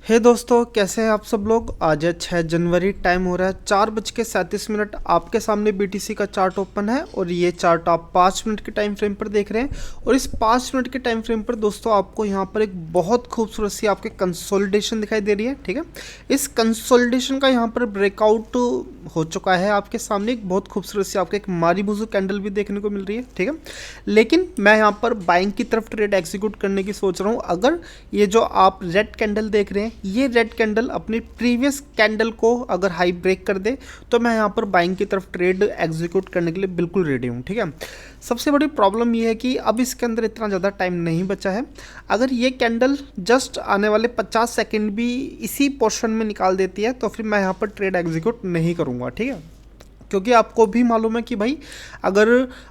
हे दोस्तों, कैसे हैं आप सब लोग। आज है 6 जनवरी, टाइम हो रहा है 4:37। आपके सामने बीटीसी का चार्ट ओपन है और ये चार्ट आप 5 मिनट के टाइम फ्रेम पर देख रहे हैं। और इस 5 मिनट के टाइम फ्रेम पर दोस्तों आपको यहाँ पर एक बहुत खूबसूरत सी आपके कंसोलिडेशन दिखाई दे रही है। ठीक है, इस कंसोलिडेशन का यहाँ पर ब्रेकआउट हो चुका है। आपके सामने एक बहुत खूबसूरत सी आपको एक मारीबुजू कैंडल भी देखने को मिल रही है। ठीक है, लेकिन मैं यहाँ पर बाइंग की तरफ ट्रेड एग्जीक्यूट करने की सोच रहा हूँ। अगर ये जो आप रेड कैंडल देख रहे हैं, ये रेड कैंडल अपनी प्रीवियस कैंडल को अगर हाई ब्रेक कर दे तो मैं यहाँ पर बाइंग की तरफ ट्रेड एग्जीक्यूट करने के लिए बिल्कुल रेडी हूँ। ठीक है, सबसे बड़ी प्रॉब्लम ये है कि अब इसके अंदर इतना ज़्यादा टाइम नहीं बचा है। अगर ये कैंडल जस्ट आने वाले 50 सेकंड भी इसी पोर्शन में निकाल देती है तो फिर मैं यहाँ पर ट्रेड एग्जीक्यूट नहीं करूँगा। ठीक है, क्योंकि आपको भी मालूम है कि भाई अगर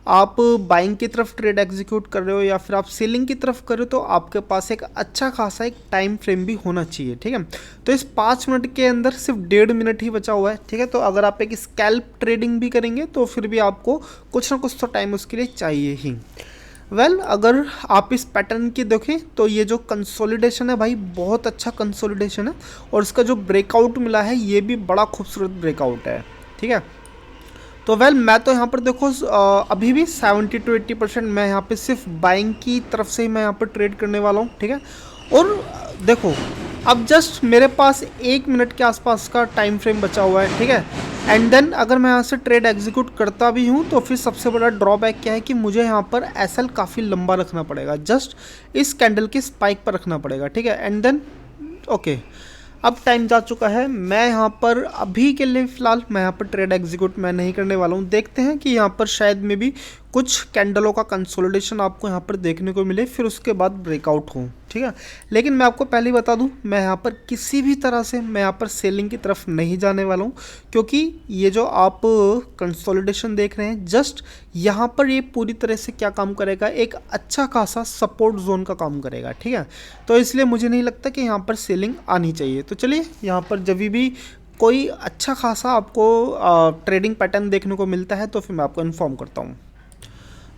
आप बाइंग की तरफ ट्रेड एग्जीक्यूट कर रहे हो या फिर आप सेलिंग की तरफ कर रहे हो तो आपके पास एक अच्छा खासा एक टाइम फ्रेम भी होना चाहिए। ठीक है, तो इस 5 मिनट के अंदर सिर्फ 1.5 मिनट ही बचा हुआ है। ठीक है, तो अगर आप एक स्कैल्प ट्रेडिंग भी करेंगे तो फिर भी आपको कुछ ना कुछ तो टाइम उसके लिए चाहिए ही। अगर आप इस पैटर्न की देखें तो ये जो कंसोलिडेशन है भाई, बहुत अच्छा कंसोलिडेशन है और इसका जो ब्रेकआउट मिला है ये भी बड़ा खूबसूरत ब्रेकआउट है। ठीक है, तो मैं तो यहाँ पर देखो अभी भी 70 to 80% मैं यहाँ पे सिर्फ बाइंग की तरफ से ही मैं यहाँ पर ट्रेड करने वाला हूँ। ठीक है, और देखो अब जस्ट मेरे पास 1 मिनट के आसपास का टाइम फ्रेम बचा हुआ है। ठीक है, एंड देन अगर मैं यहाँ से ट्रेड एग्जीक्यूट करता भी हूँ तो फिर सबसे बड़ा ड्रॉबैक क्या है कि मुझे यहाँ पर एसएल काफ़ी लंबा रखना पड़ेगा, जस्ट इस कैंडल की स्पाइक पर रखना पड़ेगा। ठीक है, एंड देन ओके, अब टाइम जा चुका है। मैं यहाँ पर अभी के लिए फ़िलहाल मैं यहाँ पर ट्रेड एग्जीक्यूट मैं नहीं करने वाला हूँ। देखते हैं कि यहाँ पर शायद में भी कुछ कैंडलों का कंसोलिडेशन आपको यहाँ पर देखने को मिले, फिर उसके बाद ब्रेकआउट हो। ठीक है, लेकिन मैं आपको पहले ही बता दूँ, मैं यहाँ पर किसी भी तरह से मैं यहाँ पर सेलिंग की तरफ नहीं जाने वाला हूँ, क्योंकि ये जो आप कंसोलिडेशन देख रहे हैं जस्ट यहाँ पर ये पूरी तरह से क्या काम करेगा, एक अच्छा खासा सपोर्ट जोन का काम करेगा। ठीक है, तो इसलिए मुझे नहीं लगता कि यहाँ पर सेलिंग आनी चाहिए। तो चलिए, यहाँ पर जब भी कोई अच्छा खासा आपको ट्रेडिंग पैटर्न देखने को मिलता है तो फिर मैं आपको इन्फॉर्म करता हूँ।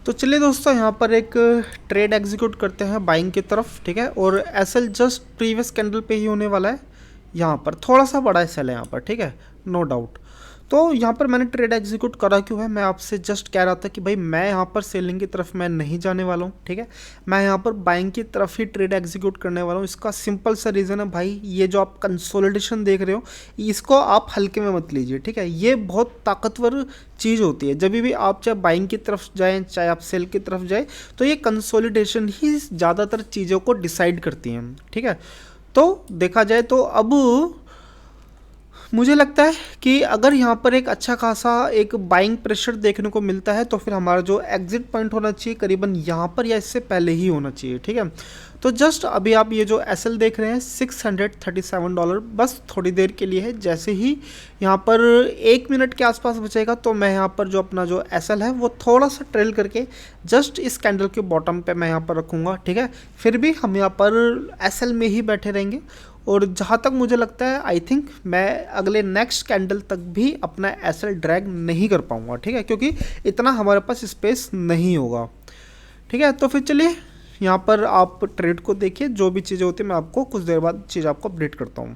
तो चलिए दोस्तों, यहाँ पर एक ट्रेड एग्जीक्यूट करते हैं बाइंग की तरफ। ठीक है, और एसएल जस्ट प्रीवियस कैंडल पे ही होने वाला है। यहाँ पर थोड़ा सा बड़ा एसएल है यहाँ पर। ठीक है, नो डाउट। तो यहाँ पर मैंने ट्रेड एग्जीक्यूट करा क्यों है, मैं आपसे जस्ट कह रहा था कि भाई मैं यहाँ पर सेलिंग की तरफ मैं नहीं जाने वाला हूँ। ठीक है, मैं यहाँ पर बाइंग की तरफ ही ट्रेड एग्जीक्यूट करने वाला हूँ। इसका सिंपल सा रीज़न है भाई, ये जो आप कंसोलिडेशन देख रहे हो इसको आप हल्के में मत लीजिए। ठीक है, ये बहुत ताकतवर चीज़ होती है। जब भी आप चाहे बाइंग की तरफ जाएँ चाहे आप सेल की तरफ जाए तो ये कंसोलिडेशन ही ज़्यादातर चीज़ों को डिसाइड करती हैं। ठीक है, तो देखा जाए तो अब मुझे लगता है कि अगर यहाँ पर एक अच्छा खासा एक बाइंग प्रेशर देखने को मिलता है तो फिर हमारा जो एग्जिट पॉइंट होना चाहिए करीबन यहाँ पर या इससे पहले ही होना चाहिए। ठीक है, तो जस्ट अभी आप ये जो एसएल देख रहे हैं $637, बस थोड़ी देर के लिए है। जैसे ही यहाँ पर 1 मिनट के आसपास बचेगा तो मैं यहाँ पर जो अपना जो एसएल है वो थोड़ा सा ट्रेल करके जस्ट इस कैंडल के बॉटम पे मैं यहाँ पर रखूँगा। ठीक है, फिर भी हम यहाँ पर एसएल में ही बैठे रहेंगे। और जहाँ तक मुझे लगता है आई थिंक मैं अगले नेक्स्ट कैंडल तक भी अपना एसएल ड्रैग नहीं कर पाऊँगा। ठीक है, क्योंकि इतना हमारे पास स्पेस नहीं होगा। ठीक है, तो फिर चलिए यहाँ पर आप ट्रेड को देखिए, जो भी चीज़ें होती है मैं आपको कुछ देर बाद चीज़ आपको अपडेट करता हूँ।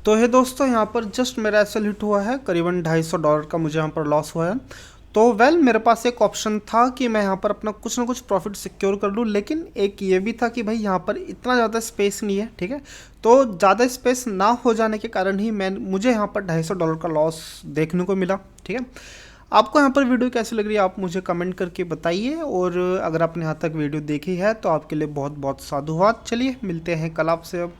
तो है दोस्तों, यहाँ पर जस्ट मेरा एसएल हिट हुआ है, करीबन $250 का मुझे यहाँ पर लॉस हुआ है। तो मेरे पास एक ऑप्शन था कि मैं यहाँ पर अपना कुछ ना कुछ प्रॉफिट सिक्योर कर लूँ, लेकिन एक ये भी था कि भाई यहाँ पर इतना ज़्यादा स्पेस नहीं है, ठीक है। तो ज़्यादा स्पेस ना हो जाने के कारण ही मुझे यहाँ पर $250 का लॉस देखने को मिला, ठीक है। आपको यहाँ पर वीडियो कैसी लग रही है आप मुझे कमेंट करके बताइए, और अगर आपने यहाँ तक वीडियो देखी है तो आपके लिए बहुत बहुत साधुवाद। चलिए मिलते हैं कल आपसे अब।